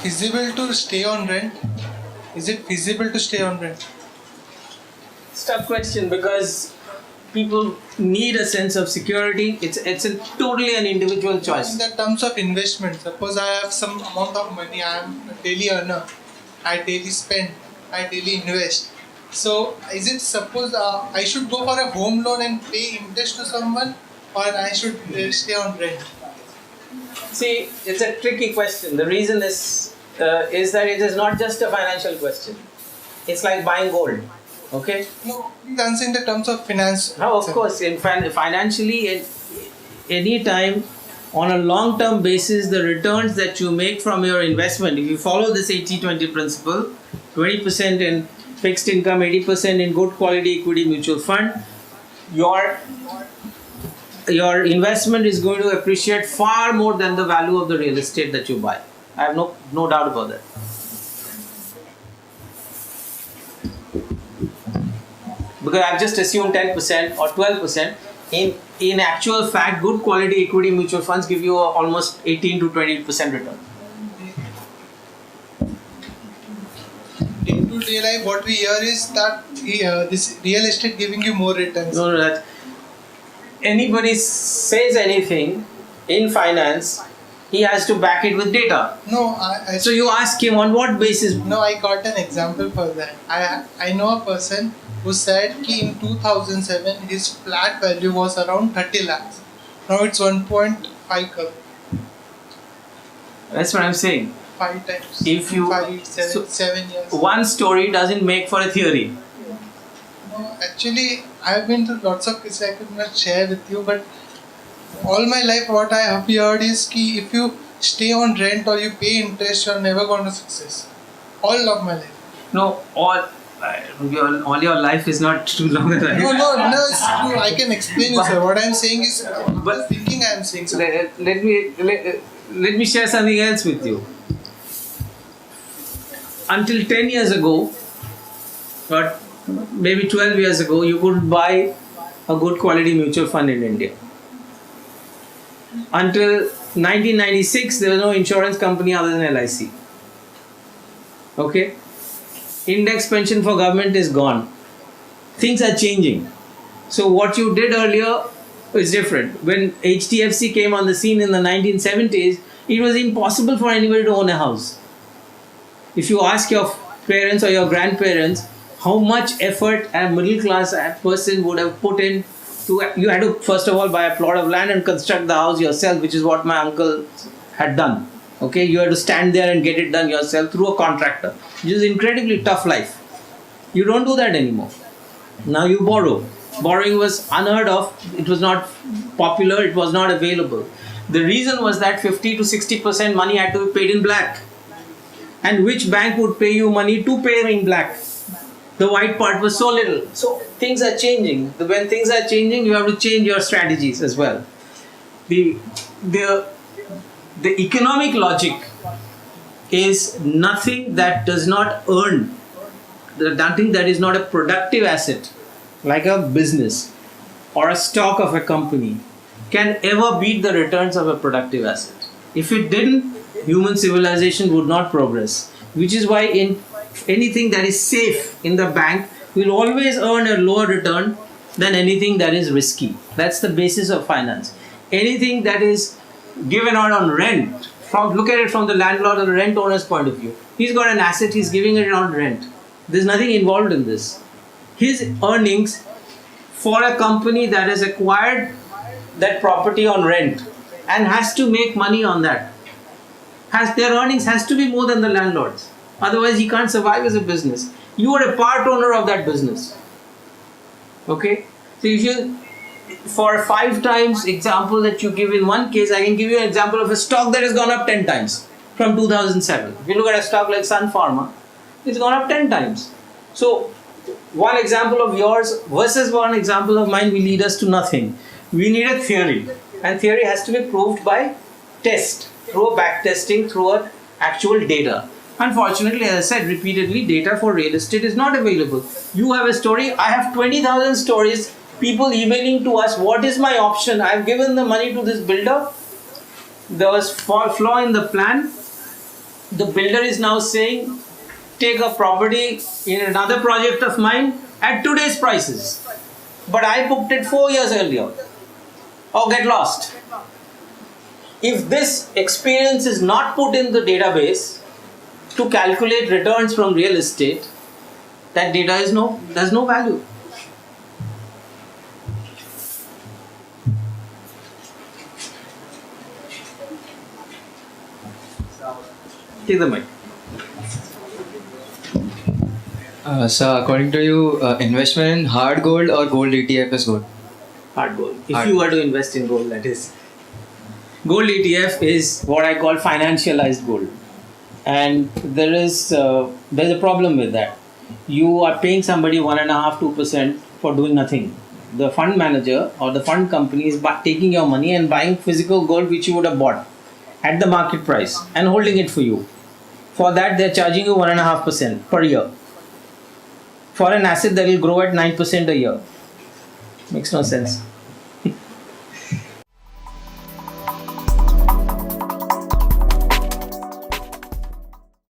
feasible to stay on rent? Is it feasible to stay on rent? It's a tough question because people need a sense of security. It's a totally an individual choice. In the terms of investment, suppose I have some amount of money, I am a daily earner, I daily spend, I daily invest. So is it suppose I should go for a home loan and pay interest to someone, or I should stay on rent? See, it's a tricky question. The reason is that it is not just a financial question. It's like buying gold. Okay? No, please answer in the terms of finance. Now, of course, financially, any time on a long-term basis, the returns that you make from your investment, if you follow this 80-20 principle, 20% in fixed income, 80% in good quality equity mutual fund, your investment is going to appreciate far more than the value of the real estate that you buy. I have no doubt about that. Because I've just assumed 10% or 12%. In actual fact, good quality equity mutual funds give you almost 18 to 20% return. Day-to-day life, what we hear is that this real estate giving you more returns. No, that anybody says anything in finance, he has to back it with data. No, so you ask him on what basis? No, I got an example for that. I know a person who said that in 2007 his flat value was around 30 lakhs. Now it's 1.5 crore. That's what I'm saying. 5 times. If you 7 years. One story doesn't make for a theory. No, actually, I have been through lots of cases I could not share with you, but all my life what I have heard is that if you stay on rent or you pay interest, you are never going to success. All of my life. No, all your life is not too long a life. No, it's true. I can explain you, sir. What I am saying is, but thinking I am saying, sir. Let me share something else with you. Until 10 years ago, or maybe 12 years ago, you couldn't buy a good quality mutual fund in India. Until 1996, there was no insurance company other than LIC. Okay? Index pension for government is gone. Things are changing. So what you did earlier is different. When HDFC came on the scene in the 1970s, it was impossible for anybody to own a house. If you ask your parents or your grandparents how much effort a middle class person would have put in to, you had to first of all buy a plot of land and construct the house yourself, which is what my uncle had done. Okay, you had to stand there and get it done yourself through a contractor, which is incredibly tough life. You don't do that anymore. Now you borrow. Borrowing was unheard of. It was not popular. It was not available. The reason was that 50 to 60% money had to be paid in black. And which bank would pay you money to pay in black? The white part was so little. So things are changing. When things are changing, you have to change your strategies as well. The economic logic is nothing that does not earn, nothing that is not a productive asset, like a business or a stock of a company, can ever beat the returns of a productive asset. If it didn't, human civilization would not progress. Which is why in anything that is safe in the bank will always earn a lower return than anything that is risky. That's the basis of finance. Anything that is given out on rent, look at it from the landlord or the rent owner's point of view. He's got an asset, he's giving it on rent. There's nothing involved in this. His earnings for a company that has acquired that property on rent and has to make money on that, their earnings has to be more than the landlord's. Otherwise, he can't survive as a business. You are a part owner of that business. Okay? So if you, for 5 times example that you give in one case, I can give you an example of a stock that has gone up 10 times from 2007. If you look at a stock like Sun Pharma, it's gone up 10 times. So one example of yours versus one example of mine will lead us to nothing. We need a theory, and theory has to be proved by test, through a back testing, through an actual data. Unfortunately, as I said repeatedly, data for real estate is not available. You have a story, I have 20,000 stories, people emailing to us, what is my option? I have given the money to this builder, there was flaw in the plan, the builder is now saying, take a property in another project of mine at today's prices. But I booked it 4 years earlier. Or get lost. If this experience is not put in the database to calculate returns from real estate, that data has no value. Take the mic. So according to you, investment in hard gold or gold ETF is good? Hard gold. If Hard you were to invest in gold, that is. Gold ETF is what I call financialized gold. And there's a problem with that. You are paying somebody 1.5-2% for doing nothing. The fund manager or the fund company is taking your money and buying physical gold which you would have bought at the market price and holding it for you. For that, they're charging you 1.5% per year for an asset that will grow at 9% a year. Makes no sense.